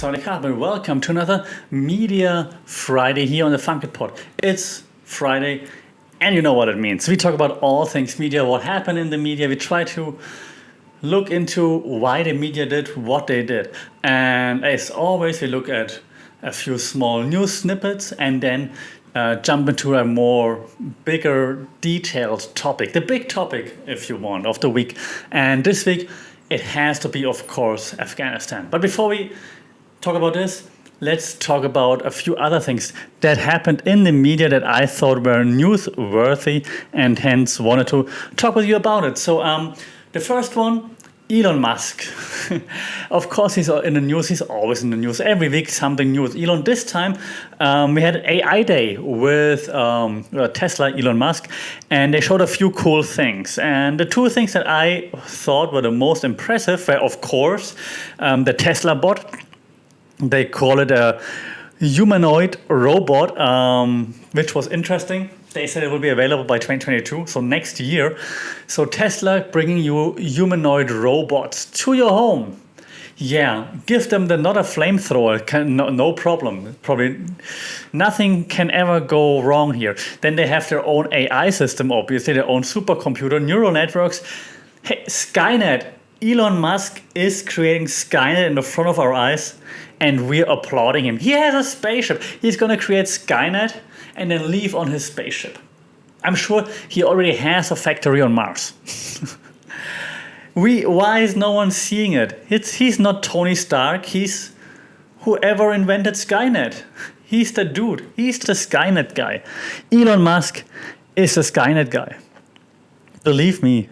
Saudi and welcome to another Media Friday here on the Funkit Pod. It's Friday and you know what it means. We talk about all things media, what happened in the media. We try to look into why the media did what they did. And as always, we look at a few small news snippets and then jump into a more bigger detailed topic, the big topic, if you want, of the week. And this week, it has to be, of course, Afghanistan. But before we talk about this, let's talk about a few other things that happened in the media that I thought were newsworthy and hence wanted to talk with you about it. So the first one, Elon Musk. Of course, he's in the news. He's always in the news. Every week, something new with Elon. This time, we had AI Day with Tesla, Elon Musk, and they showed a few cool things. And the two things that I thought were the most impressive were, of course, the Tesla bot. They call it a humanoid robot, which was interesting. They said it will be available by 2022, so next year. So Tesla bringing you humanoid robots to your home. Yeah, give them not a flamethrower, no problem. Probably nothing can ever go wrong here. Then they have their own AI system, obviously, their own supercomputer, neural networks. Hey, Skynet. Elon Musk is creating Skynet in the front of our eyes, and we're applauding him. He has a spaceship. He's going to create Skynet and then leave on his spaceship. I'm sure he already has a factory on Mars. Why is no one seeing it? He's not Tony Stark. He's whoever invented Skynet. He's the dude. He's the Skynet guy. Elon Musk is the Skynet guy. Believe me.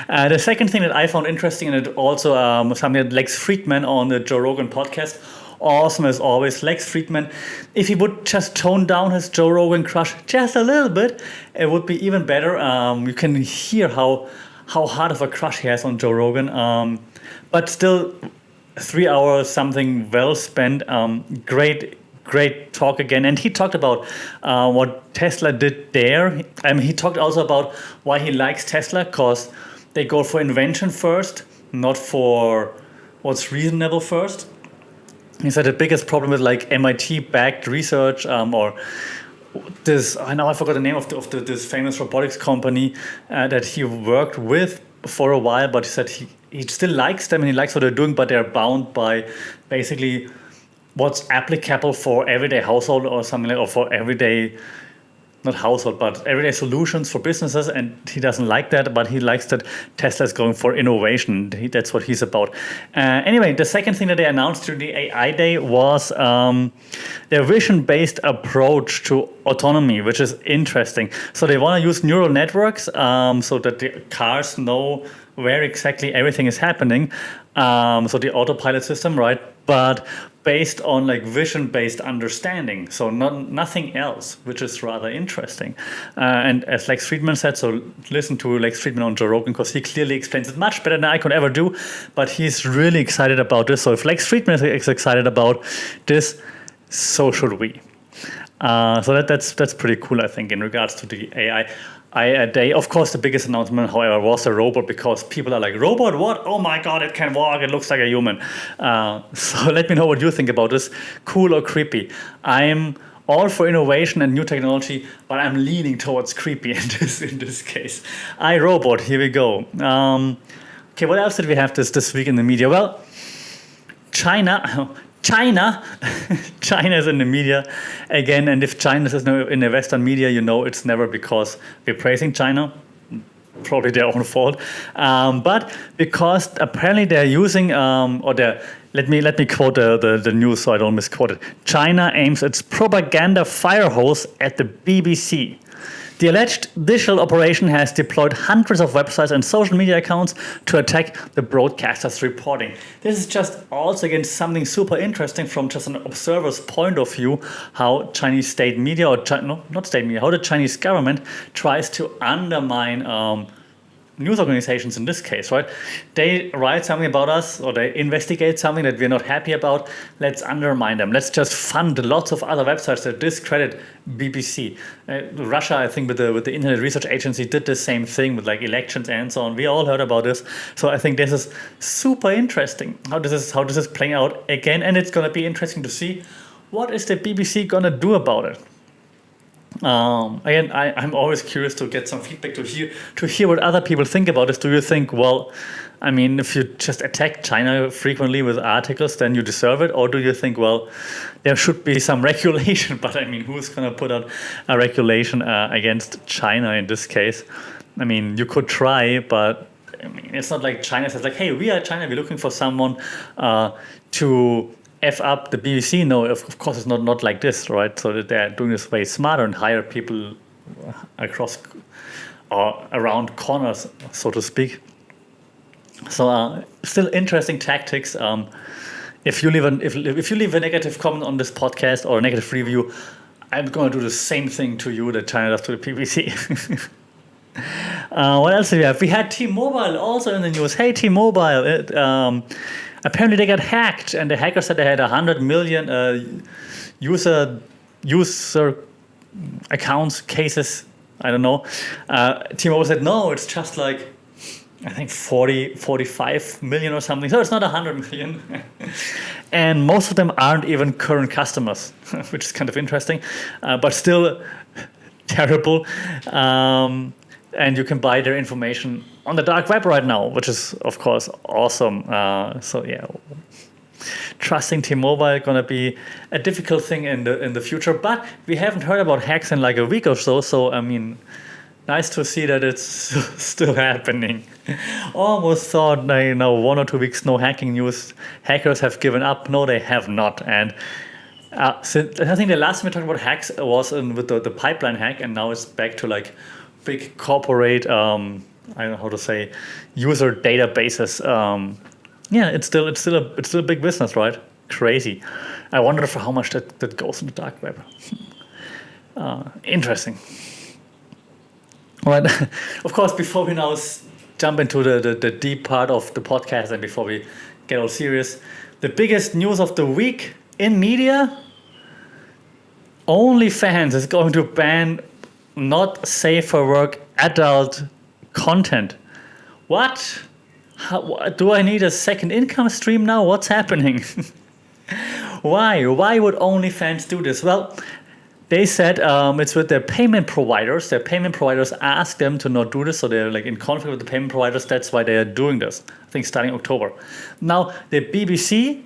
The second thing that I found interesting, and it also something that Lex Fridman on the Joe Rogan podcast, awesome as always. Lex Fridman, if he would just tone down his Joe Rogan crush just a little bit, it would be even better. You can hear how hard of a crush he has on Joe Rogan. But still, 3 hours, something well spent. Great talk again. And he talked about what Tesla did there. He talked also about why he likes Tesla, because they go for invention first, not for what's reasonable first. He said the biggest problem with like MIT-backed research or this, I forgot the name of this famous robotics company that he worked with for a while, but he said he still likes them and he likes what they're doing, but they're bound by basically what's applicable for everyday household or something like, or for everyday, not household, but everyday solutions for businesses. And he doesn't like that, but he likes that Tesla is going for innovation. That's what he's about. Anyway, the second thing that they announced during the AI Day was their vision-based approach to autonomy, which is interesting. So they want to use neural networks so that the cars know where exactly everything is happening. So the autopilot system, right? But based on like vision-based understanding, so nothing else, which is rather interesting. And as Lex Fridman said, so listen to Lex Fridman on Joe Rogan, because he clearly explains it much better than I could ever do. But he's really excited about this. So if Lex Fridman is excited about this, so should we. So that's pretty cool, I think, in regards to the AI Day. Of course, the biggest announcement, however, was the robot, because people are like, robot, what? Oh my God, it can walk, it looks like a human. So let me know what you think about this. Cool or creepy? I'm all for innovation and new technology, but I'm leaning towards creepy in this case. iRobot, here we go. Okay, what else did we have this week in the media? Well, China is in the media again, and if China is in the Western media, you know it's never because we're praising China, probably their own fault, but because apparently they're using let me quote the news so I don't misquote it. China aims its propaganda fire hose at the BBC. The alleged digital operation has deployed hundreds of websites and social media accounts to attack the broadcaster's reporting. This is just also again something super interesting from just an observer's point of view, how Chinese state media, not state media, how the Chinese government tries to undermine news organizations in this case, right? They write something about us or they investigate something that we're not happy about. Let's undermine them. Let's just fund lots of other websites that discredit BBC. Russia, I think, with the Internet Research Agency did the same thing with like elections and so on. We all heard about this. So I think this is super interesting how this is playing out again, and it's gonna be interesting to see what is the BBC gonna do about it. Again, I'm always curious to get some feedback to hear what other people think about this. Do you think, well, I mean, if you just attack China frequently with articles, then you deserve it? Or do you think, well, there should be some regulation? But I mean, who's going to put out a regulation against China in this case? I mean, you could try, but I mean, it's not like China says like, hey, we are China, we're looking for someone to F up the BBC. No, of course it's not like this, right? So that they're doing this way smarter and hire people across or around corners, so to speak. So still interesting tactics. If you leave a negative comment on this podcast or a negative review, I'm going to do the same thing to you that China does to the BBC. What else do we have? We had T-Mobile also in the news. Hey, T-Mobile. Apparently they got hacked, and the hackers said they had 100 million user accounts, cases. I don't know. T-Mobile said, no, it's just like, I think 45 million or something. So it's not 100 million. And most of them aren't even current customers, which is kind of interesting, but still terrible. And you can buy their information on the dark web right now, which is, of course, awesome. So yeah, trusting T-Mobile gonna be a difficult thing in the future. But we haven't heard about hacks in like a week or so. So I mean, nice to see that it's still happening. Almost thought, 1 or 2 weeks no hacking news. Hackers have given up. No, they have not. And since, I think the last time we talked about hacks was with the pipeline hack, and now it's back to like big corporate, I don't know how to say, user databases. Yeah, it's still a big business, right? Crazy. I wonder for how much that goes in the dark web. Interesting. All right. Of course, before we now jump into the deep part of the podcast and before we get all serious, the biggest news of the week in media: OnlyFans is going to ban not safe for work adult content. What? Do I need a second income stream now? What's happening? Why? Why would OnlyFans do this? Well, they said it's with their payment providers. Their payment providers ask them to not do this, so they're like in conflict with the payment providers. That's why they are doing this. I think starting October. Now the BBC,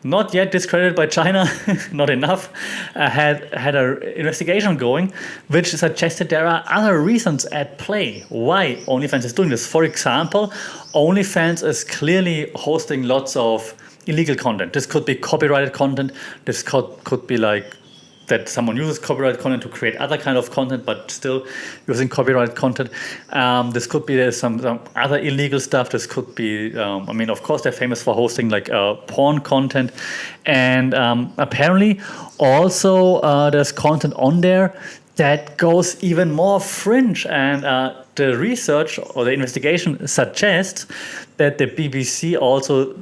not yet discredited by China, not enough, had an investigation going, which suggested there are other reasons at play why OnlyFans is doing this. For example, OnlyFans is clearly hosting lots of illegal content. This could be copyrighted content. This could be like that someone uses copyrighted content to create other kind of content, but still using copyrighted content. This could be some other illegal stuff. This could be, I mean, of course, they're famous for hosting like porn content. And apparently also there's content on there that goes even more fringe. And the research or the investigation suggests that the BBC also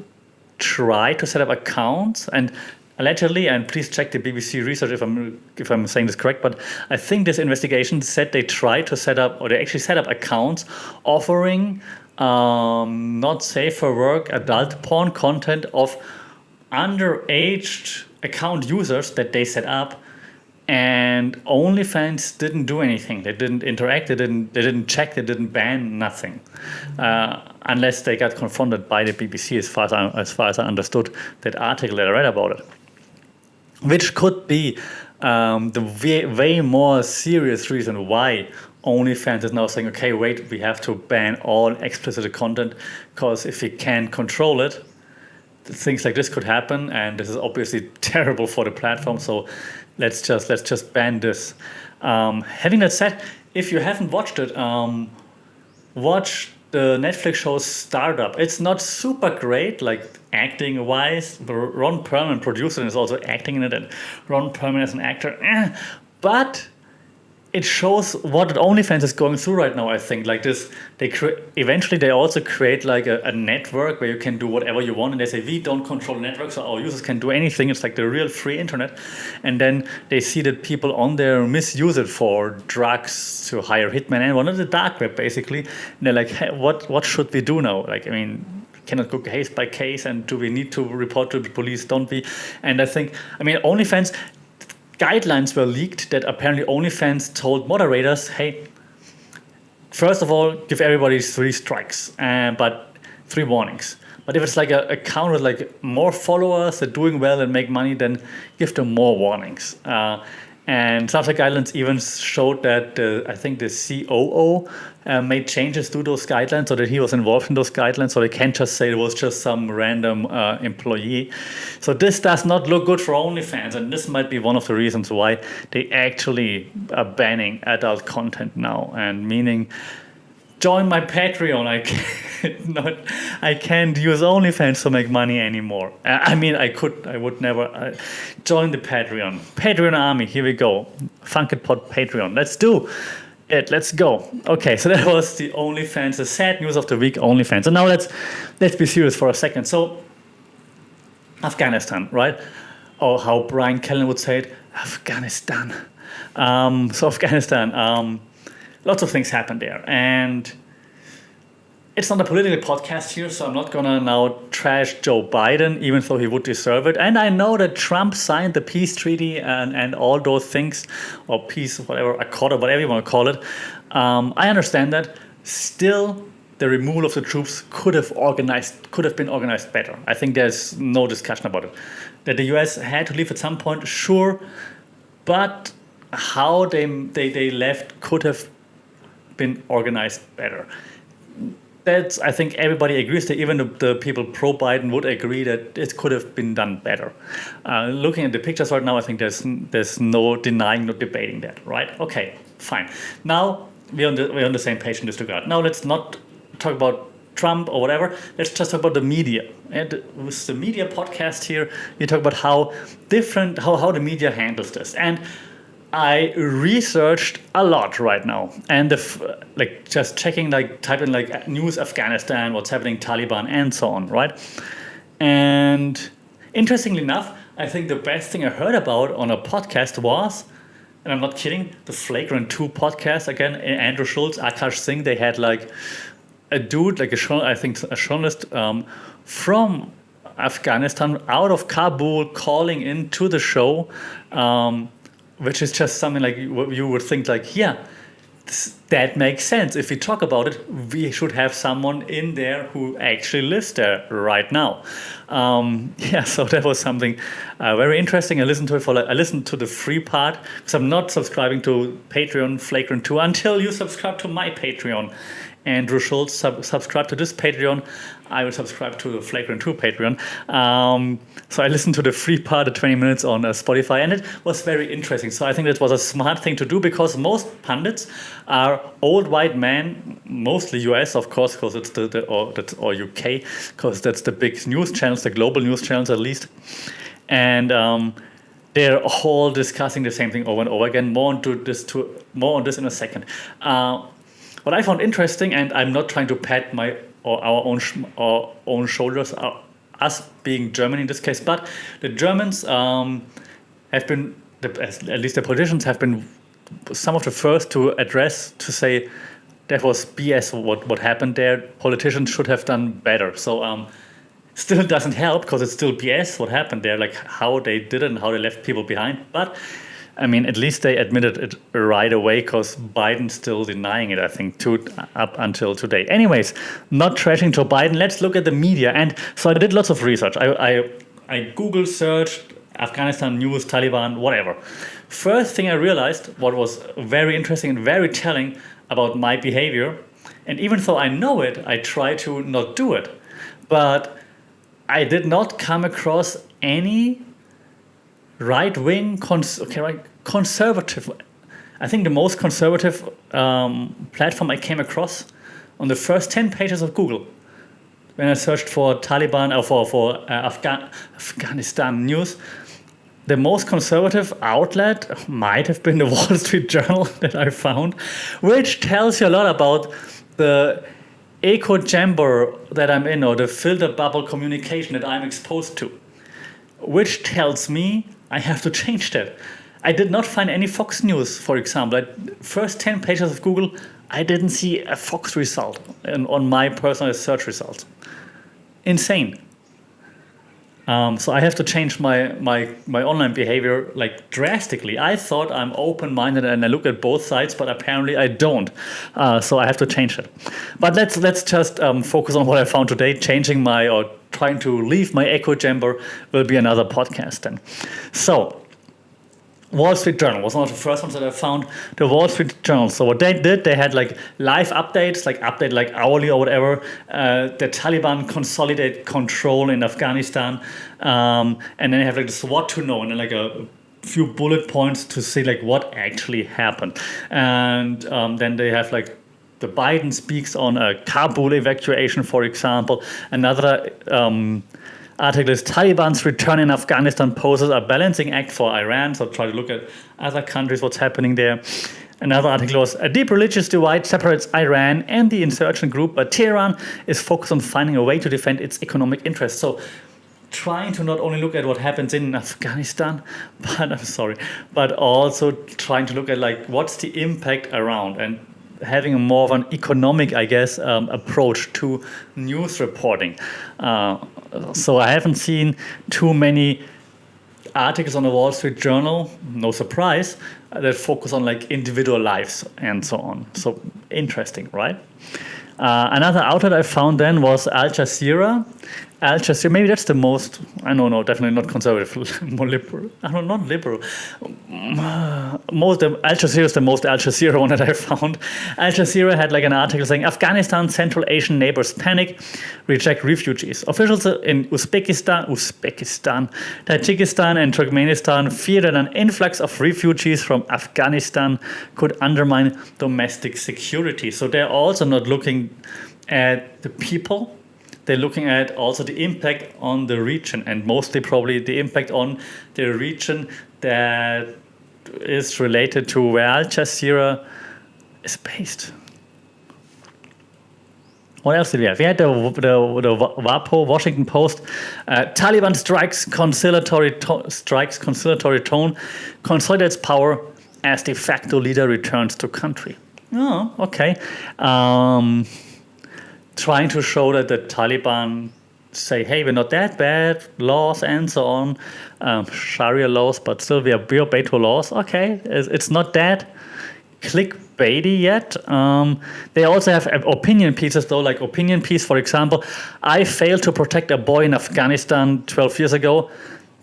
tried to set up accounts, and allegedly, and please check the BBC research if I'm saying this correct, but I think this investigation said they tried to set up, or they actually set up accounts offering not safe for work adult porn content of underage account users that they set up, and OnlyFans didn't do anything. They didn't interact. They didn't check. They didn't ban nothing, unless they got confronted by the BBC. As far as I understood that article that I read about it. Which could be the way more serious reason why OnlyFans is now saying, okay, wait, we have to ban all explicit content, because if we can't control it, things like this could happen, and this is obviously terrible for the platform. So let's just ban this. Having that said, if you haven't watched it, watch the Netflix show Startup. It's not super great, like acting wise. Ron Perlman produced it and is also acting in it, and Ron Perlman as an actor. But it shows what OnlyFans is going through right now. I think like this, eventually they also create like a network where you can do whatever you want, and they say we don't control the network, so our users can do anything. It's like the real free internet, and then they see that people on there misuse it for drugs, to hire hitmen, and one of the dark web basically. And they're like, hey, what should we do now? Like, I mean, cannot go case by case, and do we need to report to the police? Don't we? And I think, I mean, OnlyFans guidelines were leaked that apparently OnlyFans told moderators, hey, first of all, give everybody 3 strikes, but 3 warnings. But if it's like a account with like more followers that are doing well and make money, then give them more warnings. And some of the guidelines even showed that I think the COO made changes to those guidelines, so that he was involved in those guidelines, so they can't just say it was just some random employee. So this does not look good for OnlyFans, and this might be one of the reasons why they actually are banning adult content now, and meaning, join my Patreon. I can't use OnlyFans to make money anymore. I mean, I would never join the Patreon army. Here we go, Funkitpod Patreon. Let's do it. Let's go. Okay, so that was the OnlyFans, the sad news of the week. OnlyFans. So now let's be serious for a second. So Afghanistan, right? Or how Brian Callen would say it, Afghanistan. So Afghanistan. Lots of things happened there, and it's not a political podcast here, so I'm not gonna now trash Joe Biden, even though he would deserve it. And I know that Trump signed the peace treaty and all those things, or peace, whatever, accord, or whatever you want to call it. I understand that. Still, the removal of the troops could have been organized better. I think there's no discussion about it. That the US had to leave at some point, sure, but how they left could have been organized better. That's, I think everybody agrees that even the people pro-Biden would agree that it could have been done better. Looking at the pictures right now, I think there's no denying, no debating that, right? Okay, fine. Now we're on the same page in this regard. Now let's not talk about Trump or whatever. Let's just talk about the media. And with the media podcast here, we talk about how the media handles this. And I researched a lot right now, and just checking, type in news Afghanistan, what's happening, Taliban, and so on, right? And interestingly enough, I think the best thing I heard about on a podcast was, and I'm not kidding, the Flagrant 2 podcast. Again, Andrew Schultz, Akash Singh, they had a dude, a journalist from Afghanistan out of Kabul calling into the show. Which is just something you would think that makes sense. If we talk about it, we should have someone in there who actually lives there right now. So that was something very interesting. I listened to it I listened to the free part, because I'm not subscribing to Patreon Flagrant 2 until you subscribe to my Patreon. Andrew Schultz, subscribe to this Patreon. I will subscribe to the Flagrant 2 Patreon. So I listened to the free part of 20 minutes on Spotify, and it was very interesting. So I think that was a smart thing to do, because most pundits are old white men, mostly US, of course, because it's or UK, because that's the big news channels, the global news channels at least. And they're all discussing the same thing over and over again. More on this in a second. What I found interesting, and I'm not trying to pat our own shoulders, us being Germany in this case, but the Germans have been, at least the politicians have been some of the first to say that was BS what happened there. Politicians should have done better. So still doesn't help, because it's still BS what happened there, how they did it and how they left people behind. But I mean, at least they admitted it right away, because Biden's still denying it, I think, up until today. Anyways, not trashing Joe Biden. Let's look at the media. And so I did lots of research. I Google searched Afghanistan news, Taliban, whatever. First thing I realized, what was very interesting and very telling about my behavior, and even though I know it, I try to not do it. But I did not come across any right-wing, conservative. I think the most conservative platform I came across on the first 10 pages of Google, when I searched for Taliban or for Afghanistan news, the most conservative outlet might have been the Wall Street Journal that I found, which tells you a lot about the echo chamber that I'm in, or the filter bubble communication that I'm exposed to, which tells me I have to change that. I did not find any Fox News, for example. First 10 pages of Google, I didn't see a Fox result on my personal search results. Insane. So I have to change my online behavior like drastically. I thought I'm open-minded and I look at both sides, but apparently I don't. So I have to change it. But let's just focus on what I found today. Trying to leave my echo chamber will be another podcast then. So Wall Street Journal was one of the first ones that I found. The Wall Street Journal. So what they did, they had like live updates, like hourly or whatever. The Taliban consolidate control in Afghanistan, and then they have like this what to know, and then like a few bullet points to say like what actually happened. And then they have like the Biden speaks on a Kabul evacuation, for example. Another article is Taliban's return in Afghanistan poses a balancing act for Iran. So try to look at other countries, what's happening there. Another article was a deep religious divide separates Iran and the insurgent group, but Tehran is focused on finding a way to defend its economic interests. So trying to not only look at what happens in Afghanistan, but also trying to look at like what's the impact around, and having a more of an economic, I guess, approach to news reporting. So I haven't seen too many articles on the Wall Street Journal, no surprise, that focus on like individual lives and so on. So interesting, right? Another outlet I found then was Al Jazeera. Al Jazeera, maybe that's the most, I don't know, definitely not conservative, more liberal. I don't know, not liberal. Al Jazeera is the most Al Jazeera one that I found. Al Jazeera had like an article saying Afghanistan Central Asian neighbors panic, reject refugees. Officials in Uzbekistan, Tajikistan and Turkmenistan fear that an influx of refugees from Afghanistan could undermine domestic security. So they're also not looking at the people. They're looking at also the impact on the region, and mostly probably the impact on the region that is related to where Al Jazeera is based. What else did we have? We had the WAPO, Washington Post. Taliban strikes conciliatory tone, consolidates power as de facto leader returns to country. Oh, okay. Trying to show that the Taliban say, hey, we're not that bad, laws and so on, Sharia laws, but still we obey to laws. Okay, it's not that clickbaity yet. They also have opinion pieces though, like opinion piece, for example, I failed to protect a boy in Afghanistan 12 years ago,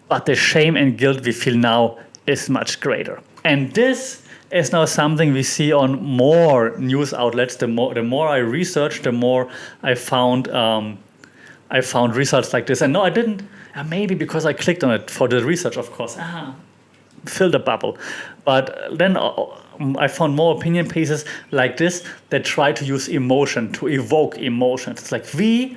but the shame and guilt we feel now is much greater. And this is now something we see on more news outlets. The more I researched, the more I found results like this. And no, I didn't. Maybe because I clicked on it for the research, of course. Filter bubble. But then I found more opinion pieces like this that try to use emotion to evoke emotions. It's like we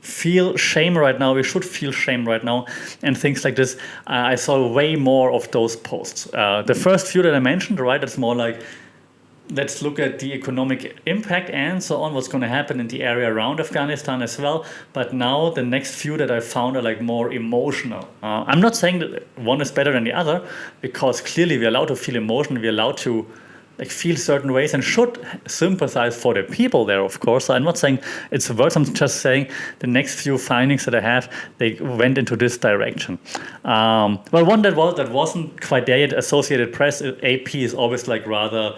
feel shame right now, we should feel shame right now, and things like this. I saw way more of those posts. The first few that I mentioned, right, that's more like, let's look at the economic impact and so on, what's going to happen in the area around Afghanistan as well. But now the next few that I found are like more emotional. I'm not saying that one is better than the other, because clearly we're allowed to feel emotion, we're allowed to like feel certain ways and should sympathize for the people there, of course. So I'm not saying it's worse, I'm just saying the next few findings that I have, they went into this direction. Well, one that wasn't quite there yet, Associated Press, AP is always like rather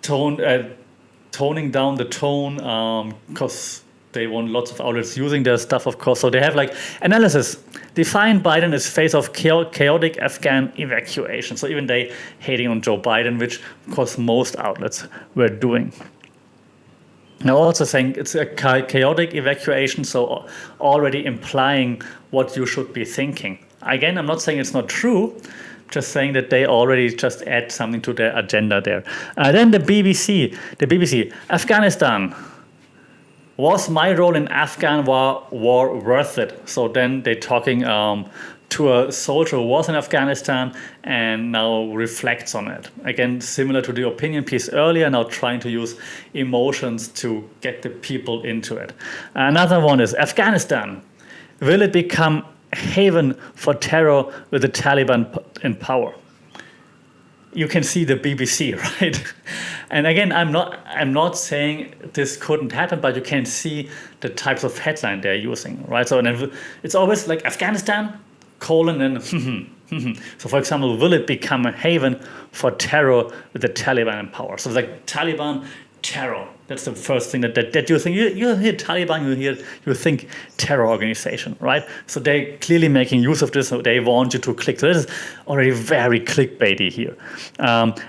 toning down the tone, because they want lots of outlets using their stuff, of course. So they have like analysis. Define Biden as face of chaotic Afghan evacuation. So even they hating on Joe Biden, which of course most outlets were doing. Now also saying it's a chaotic evacuation, so already implying what you should be thinking. Again, I'm not saying it's not true, just saying that they already just add something to their agenda there. Then the BBC, Afghanistan. Was my role in Afghan war worth it? So then they're talking to a soldier who was in Afghanistan and now reflects on it. Again, similar to the opinion piece earlier, now trying to use emotions to get the people into it. Another one is Afghanistan. Will it become a haven for terror with the Taliban in power? You can see the BBC, right? And again, I'm not saying this couldn't happen, but you can see the types of headline they're using, right? So and it's always like Afghanistan, colon, and so for example, will it become a haven for terror with the Taliban in power? So it's like Taliban, terror. That's the first thing that you think. You hear Taliban, you think terror organization, right? So they're clearly making use of this. So they want you to click. So this is already very clickbaity here.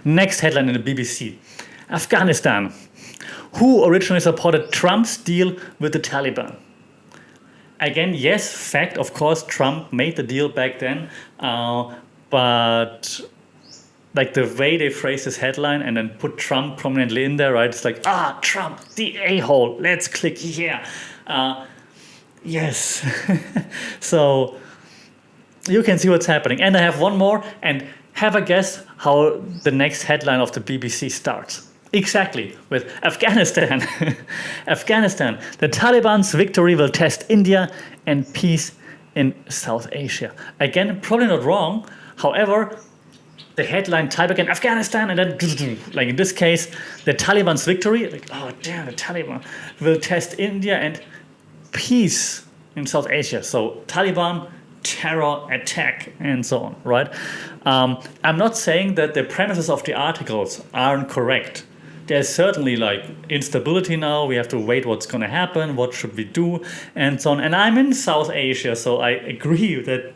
Next headline in the BBC: Afghanistan. Who originally supported Trump's deal with the Taliban? Again, yes, fact. Of course, Trump made the deal back then, but like the way they phrase this headline and then put Trump prominently in there, right? It's like, Trump, the a-hole, let's click here. Yes. So you can see what's happening. And I have one more, and have a guess how the next headline of the BBC starts. Exactly, with Afghanistan. Afghanistan, the Taliban's victory will test India and peace in South Asia. Again, probably not wrong. However, the headline type again, Afghanistan, and then, like in this case, the Taliban's victory, like, oh damn, the Taliban will test India and peace in South Asia. So Taliban, terror, attack, and so on, right? I'm not saying that the premises of the articles aren't correct. There's certainly like instability now. We have to wait what's going to happen, what should we do, and so on. And I'm in South Asia, so I agree that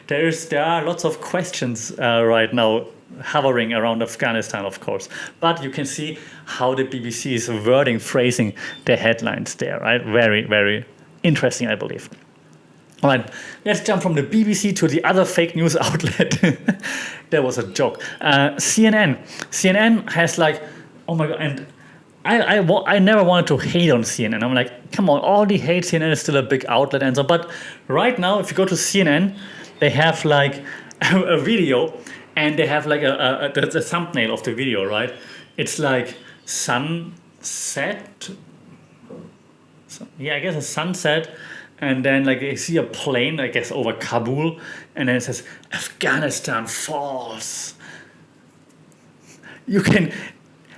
there are lots of questions right now hovering around Afghanistan, of course. But you can see how the BBC is phrasing the headlines there, right? Very, very interesting, I believe. All right, let's jump from the BBC to the other fake news outlet. That was a joke. CNN. CNN has like, oh my God, and I never wanted to hate on CNN. I'm like, come on, all the hate, CNN is still a big outlet and so. But right now, if you go to CNN, they have like a video, and they have like the thumbnail of the video, right? It's like sunset. Yeah, I guess a sunset, and then like you see a plane, I guess, over Kabul, and then it says Afghanistan falls. You can,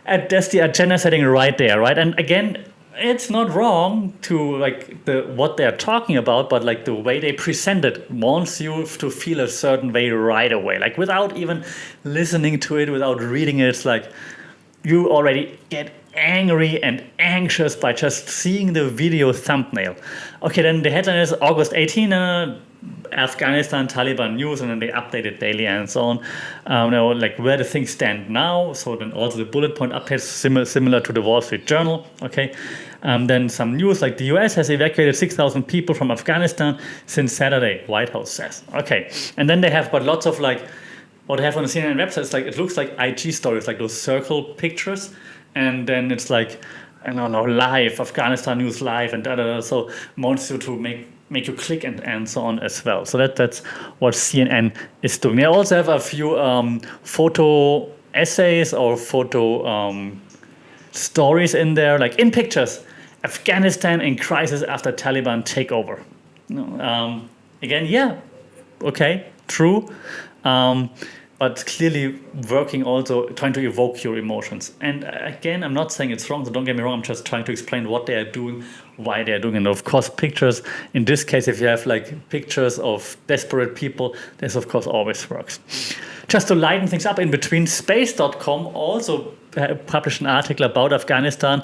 that's the agenda setting right there, right? And again, it's not wrong to like what they're talking about, but like the way they present it wants you to feel a certain way right away, like without even listening to it, without reading it. It's like you already get angry and anxious by just seeing the video thumbnail. Okay, then the headline is August 18, Afghanistan Taliban news, and then they update it daily and so on. Now, like where the things stand now. So then also the bullet point updates similar to the Wall Street Journal. Okay, then some news like the U.S. has evacuated 6,000 people from Afghanistan since Saturday. White House says. Okay, and then they have but lots of like what they have on the CNN website. It's like it looks like IG stories, like those circle pictures, and then it's like I don't know, live Afghanistan news live and so wants you to make you click and so on as well. So that's what CNN is doing. They also have a few photo essays or photo stories in there, like in pictures, Afghanistan in crisis after Taliban takeover. Again, yeah, okay, true. But clearly working also, trying to evoke your emotions. And again, I'm not saying it's wrong, so don't get me wrong, I'm just trying to explain what they are doing, why they are doing it. And of course, pictures, in this case, if you have like pictures of desperate people, this of course always works. Just to lighten things up in between, space.com also published an article about Afghanistan.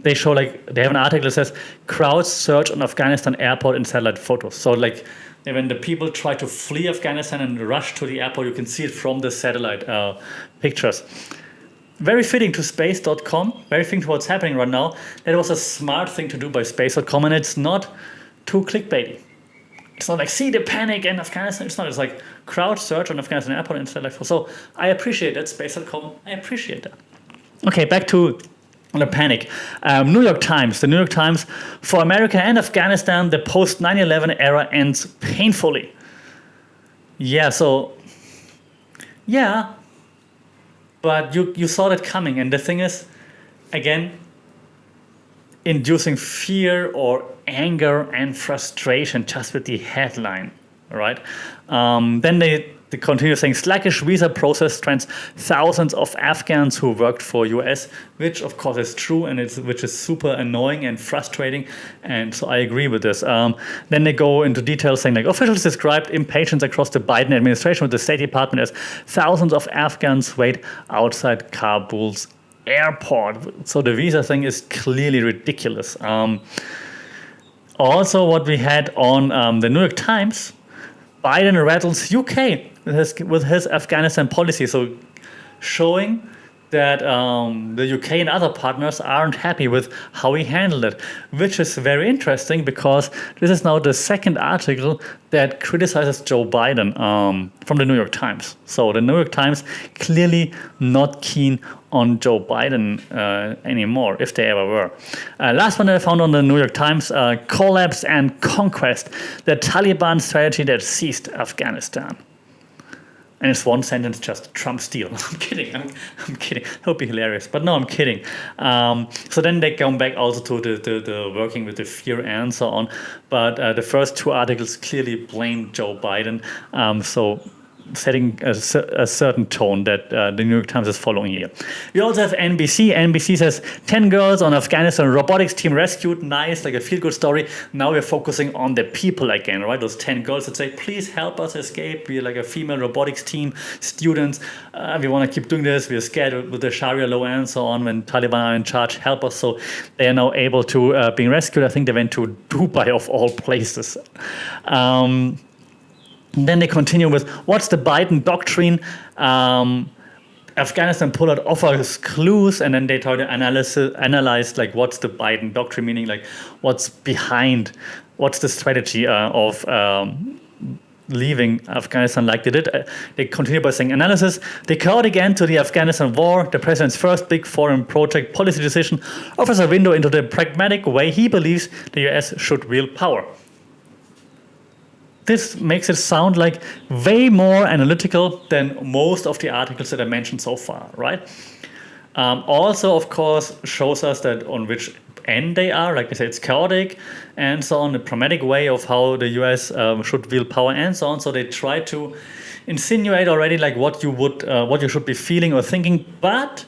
They show they have an article that says, crowds surge on Afghanistan airport in satellite photos. So like, when the people try to flee Afghanistan and rush to the airport, you can see it from the satellite pictures. Very fitting to space.com, very fitting to what's happening right now. That was a smart thing to do by space.com, and it's not too clickbaity. It's not like, see the panic in Afghanistan. It's not. It's like crowd surge on Afghanistan airport and satellite photos. So I appreciate that, space.com. I appreciate that. Okay, back to the panic. New York Times. The New York Times, for America and Afghanistan, the post 9/11 era ends painfully. Yeah, so, yeah, but you saw that coming. And the thing is, again, inducing fear or anger and frustration just with the headline, right? Then they continue saying sluggish visa process trends thousands of Afghans who worked for US, which of course is true and which is super annoying and frustrating. And so I agree with this. Then they go into detail saying like officials described impatience across the Biden administration with the State Department as thousands of Afghans wait outside Kabul's airport. So the visa thing is clearly ridiculous. Also, what we had on the New York Times, Biden rattles UK with his Afghanistan policy. So showing that the UK and other partners aren't happy with how he handled it, which is very interesting because this is now the second article that criticizes Joe Biden from the New York Times. So the New York Times clearly not keen on Joe Biden anymore, if they ever were. Last one that I found on the New York Times, collapse and conquest, the Taliban strategy that seized Afghanistan. And it's one sentence, just Trump steal. I'm kidding. I'm kidding. That would be hilarious. But no, I'm kidding. So then they come back also to the working with the fear and so on. But the first two articles clearly blame Joe Biden. So setting a certain tone that the New York Times is following here. We also have NBC. NBC says 10 girls on Afghanistan robotics team rescued. Nice, like a feel-good story. Now we're focusing on the people again, right? Those 10 girls that say, please help us escape. We're like a female robotics team, students. We want to keep doing this. We're scared with the Sharia law and so on. When Taliban are in charge, help us. So they are now able to being rescued. I think they went to Dubai of all places. Then they continue with what's the Biden doctrine? Afghanistan pullout offers clues, and then they try to analyze like what's the Biden doctrine, meaning like what's behind, what's the strategy of leaving Afghanistan like they did. They continue by saying analysis, the chaotic end to the Afghanistan war, the president's first big foreign project policy decision, offers a window into the pragmatic way he believes the US should wield power. This makes it sound like way more analytical than most of the articles that I mentioned so far, right? Also, of course, shows us that on which end they are. Like I said, it's chaotic and so on, the pragmatic way of how the US should wield power and so on. So they try to insinuate already like what you should be feeling or thinking, but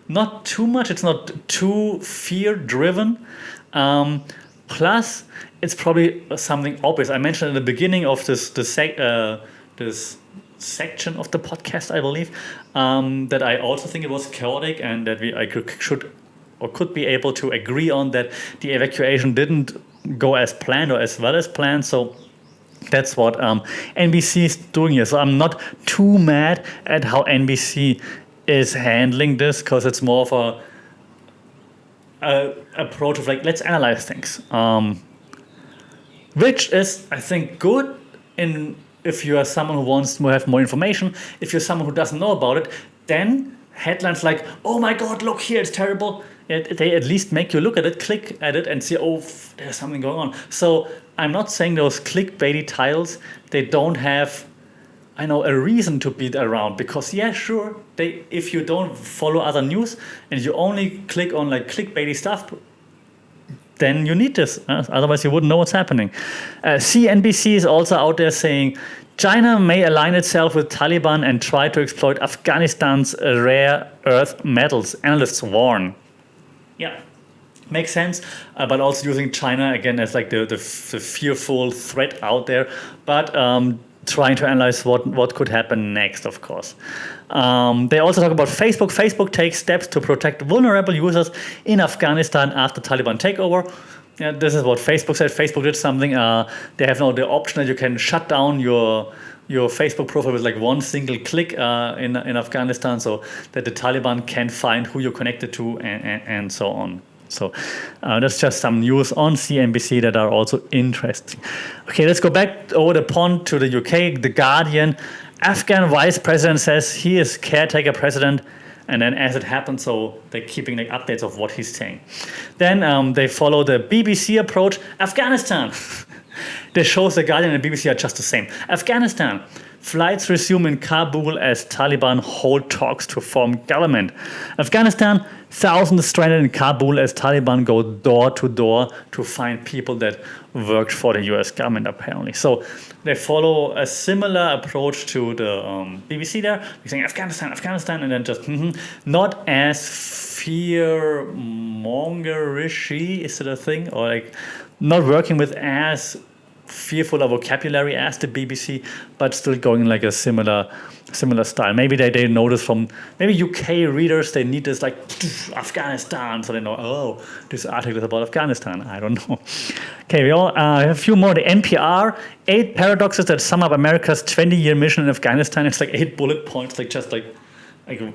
not too much. It's not too fear-driven. Plus, it's probably something obvious. I mentioned at the beginning of this section of the podcast, I believe, that I also think it was chaotic and that I could be able to agree on that the evacuation didn't go as planned or as well as planned. So that's what NBC is doing here. So I'm not too mad at how NBC is handling this because it's more of a approach of like, let's analyze things. Which is, I think, good if you are someone who wants to have more information. If you're someone who doesn't know about it, then headlines like, oh my God, look here, it's terrible. They at least make you look at it, click at it and see, oh, there's something going on. So I'm not saying those clickbaity titles, they don't have, I know, a reason to be around because, yeah, sure, if you don't follow other news and you only click on like clickbaity stuff, then you need this. Otherwise, you wouldn't know what's happening. CNBC is also out there saying China may align itself with Taliban and try to exploit Afghanistan's rare earth metals. Analysts warn. Yeah, makes sense. But also using China again as like the fearful threat out there. But trying to analyze what could happen next, of course. They also talk about Facebook. Facebook takes steps to protect vulnerable users in Afghanistan after Taliban takeover. Yeah, this is what Facebook said. Facebook did something. They have now the option that you can shut down your Facebook profile with like one single click in Afghanistan, so that the Taliban can find who you're connected to and so on. So that's just some news on CNBC that are also interesting. Okay, let's go back over the pond to the UK. The Guardian, Afghan vice president says he is caretaker president. And then as it happens, so they're keeping like updates of what he's saying. Then they follow the BBC approach. Afghanistan. This shows the Guardian and the BBC are just the same. Afghanistan. Flights resume in Kabul as Taliban hold talks to form government. Afghanistan, thousands stranded in Kabul as Taliban go door to door to find people that worked for the US government, apparently. So they follow a similar approach to the BBC there. They're saying Afghanistan, Afghanistan, and then just not as fear-mongerish, is it a thing? Or like not working with as fearful a vocabulary as the BBC, but still going like a similar style. Maybe they notice from maybe UK readers, they need this like Afghanistan, so they know, oh, this article is about Afghanistan. I don't know. Okay, we all have a few more. The NPR, 8 paradoxes that sum up America's 20-year mission in Afghanistan. It's like 8 bullet points, like just like a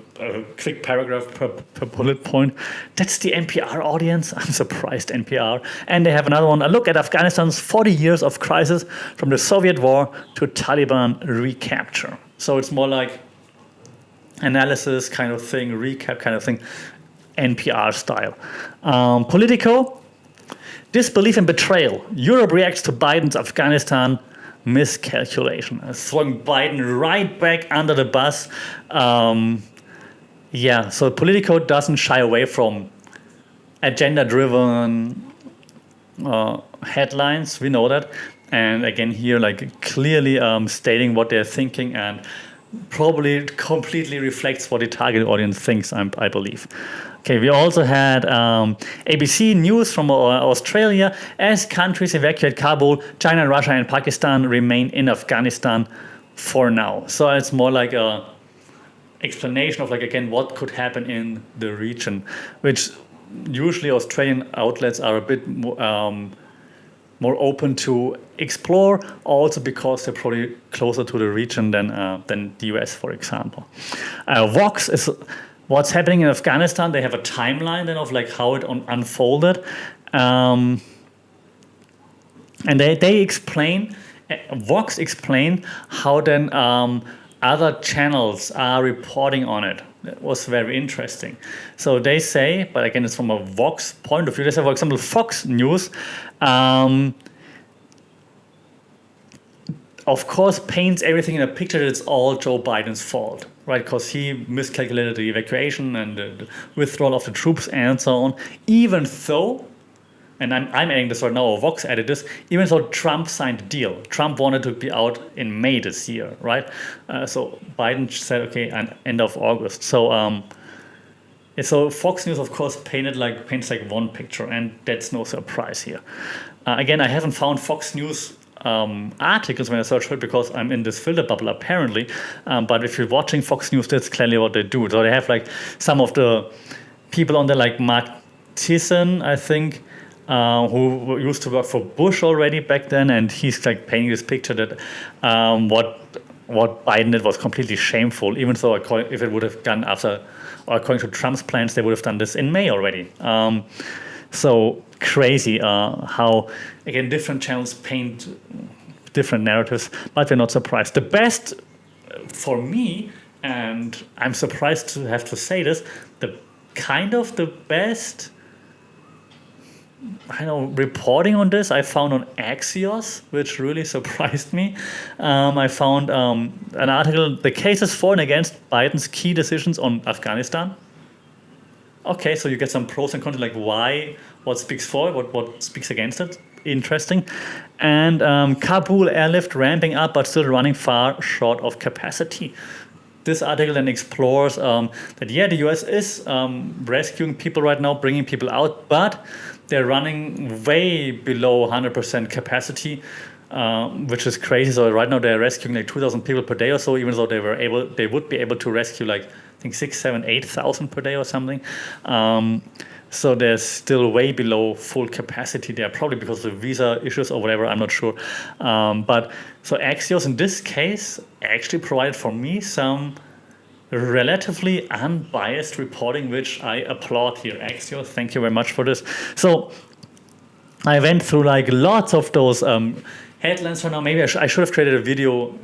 quick paragraph per bullet point. That's the NPR audience. I'm surprised, NPR. And they have another one, a look at Afghanistan's 40 years of crisis from the Soviet war to Taliban recapture. So it's more like analysis kind of thing, recap kind of thing, NPR style. Politico, disbelief and betrayal. Europe reacts to Biden's Afghanistan miscalculation. Throwing Biden right back under the bus. So Politico doesn't shy away from agenda-driven headlines. We know that. And again here, like clearly stating what they're thinking and probably completely reflects what the target audience thinks, I believe. Okay, we also had ABC News from Australia. As countries evacuate Kabul, China, Russia, and Pakistan remain in Afghanistan for now. So it's more like a explanation of like, again, what could happen in the region, which usually Australian outlets are a bit more open to explore, also because they're probably closer to the region than the US, for example. Vox is what's happening in Afghanistan. They have a timeline then of like how it unfolded, and they explain, Vox explain how then other channels are reporting on it. That was very interesting. So they say, but again, it's from a Vox point of view. They say, for example, Fox News, of course, paints everything in a picture that it's all Joe Biden's fault, right? Because he miscalculated the evacuation and the withdrawal of the troops and so on. Even though, and I'm adding this right now, or Vox added this, even though Trump signed the deal. Trump wanted to be out in May this year, right? So Biden said, okay, end of August. So so Fox News, of course, paints like one picture, and that's no surprise here. Again, I haven't found Fox News articles when I search for it because I'm in this filter bubble apparently. But if you're watching Fox News, that's clearly what they do. So they have like some of the people on there, like Mark Thiessen, I think, who used to work for Bush already back then, and he's like painting this picture that what Biden did was completely shameful, even though if it would have gone after, or according to Trump's plans, they would have done this in May already. So crazy how, again, different channels paint different narratives, but we're not surprised. The best for me, and I'm surprised to have to say this, the best reporting on this I found on Axios, which really surprised me. I found an article, the cases for and against Biden's key decisions on Afghanistan. Okay, so you get some pros and cons, like what speaks for it, what speaks against it. Interesting. And Kabul airlift ramping up, but still running far short of capacity. This article then explores that, the US is rescuing people right now, bringing people out, but they're running way below 100% capacity, which is crazy. So right now they're rescuing like 2,000 people per day or so, even though they would be able to rescue like, I think 6,000, 7,000, 8,000 per day or something. So they're still way below full capacity there, probably because of visa issues or whatever, I'm not sure. But so Axios in this case actually provided for me some relatively unbiased reporting, which I applaud here. Axios, thank you very much for this. So I went through like lots of those headlines for now. Maybe I should have created a video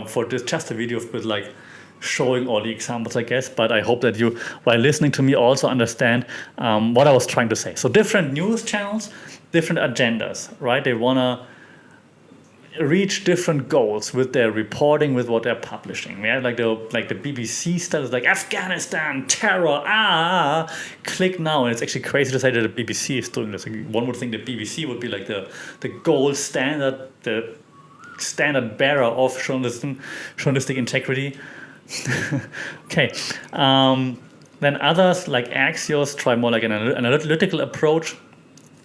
for this, just a video with like showing all the examples, I guess, but I hope that you, while listening to me, also understand what I was trying to say. So different news channels, different agendas, right? They want to, reach different goals with their reporting, with what they're publishing. We have like the BBC stuff is like Afghanistan, terror, click now. And it's actually crazy to say that the BBC is doing this. Like, one would think the BBC would be like the gold standard, the standard bearer of journalistic integrity. Okay. Then others like Axios try more like an analytical approach,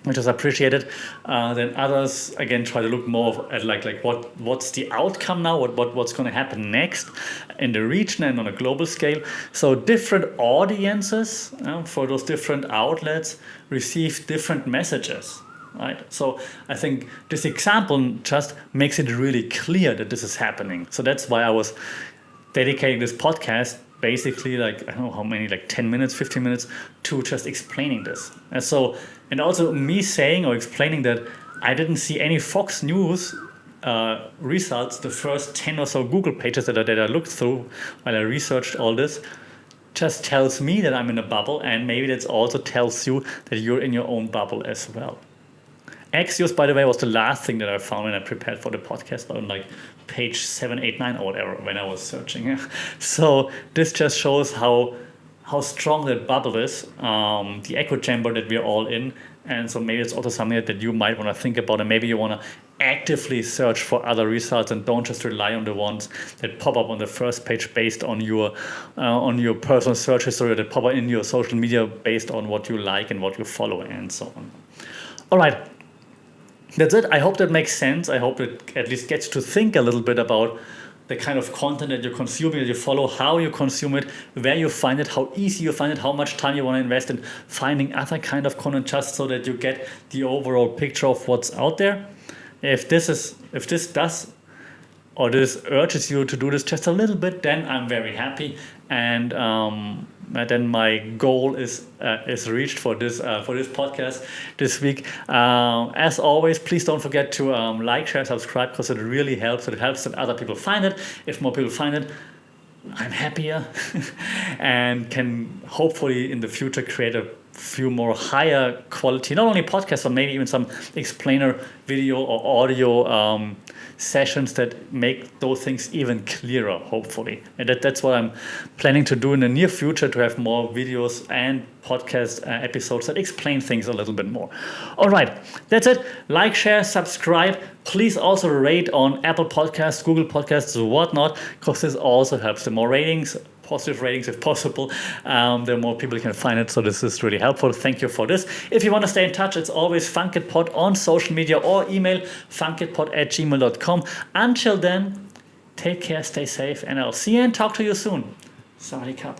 which is appreciated. Then others again try to look more at like what's the outcome now, what's going to happen next in the region and on a global scale. So different audiences for those different outlets receive different messages. Right. So I think this example just makes it really clear that this is happening. So that's why I was dedicating this podcast basically like, I don't know how many, like 10 minutes, 15 minutes to just explaining this. And also me saying or explaining that I didn't see any Fox News results, the first 10 or so Google pages that I looked through while I researched all this, just tells me that I'm in a bubble, and maybe that also tells you that you're in your own bubble as well. Axios, by the way, was the last thing that I found when I prepared for the podcast, on like page 7, 8, 9 or whatever when I was searching. So this just shows how strong that bubble is, the echo chamber that we're all in. And so maybe it's also something that you might want to think about, and maybe you want to actively search for other results and don't just rely on the ones that pop up on the first page based on your personal search history, that pop up in your social media based on what you like and what you follow and so on. All right. That's it. I hope that makes sense. I hope it at least gets to think a little bit about the kind of content that you're consuming, that you follow, how you consume it, where you find it, how easy you find it, how much time you want to invest in finding other kind of content, just so that you get the overall picture of what's out there. If this urges you to do this just a little bit, then I'm very happy, and then my goal is reached for this podcast this week. As always, please don't forget to like, share, subscribe, because it really helps. It helps that other people find it. If more people find it, I'm happier and can hopefully in the future create a few more higher quality, not only podcasts, but maybe even some explainer video or audio sessions that make those things even clearer, hopefully. And that's what I'm planning to do in the near future, to have more videos and podcast episodes that explain things a little bit more. All right, that's it. Like, share, subscribe. Please also rate on Apple Podcasts, Google Podcasts, whatnot, because this also helps. The more ratings, positive ratings if possible, the more people can find it. So this is really helpful. Thank you for this. If you want to stay in touch, it's always funkitpod on social media or email funkitpod@gmail.com. Until then, take care, stay safe, and I'll see you and talk to you soon. Sawadee Krap.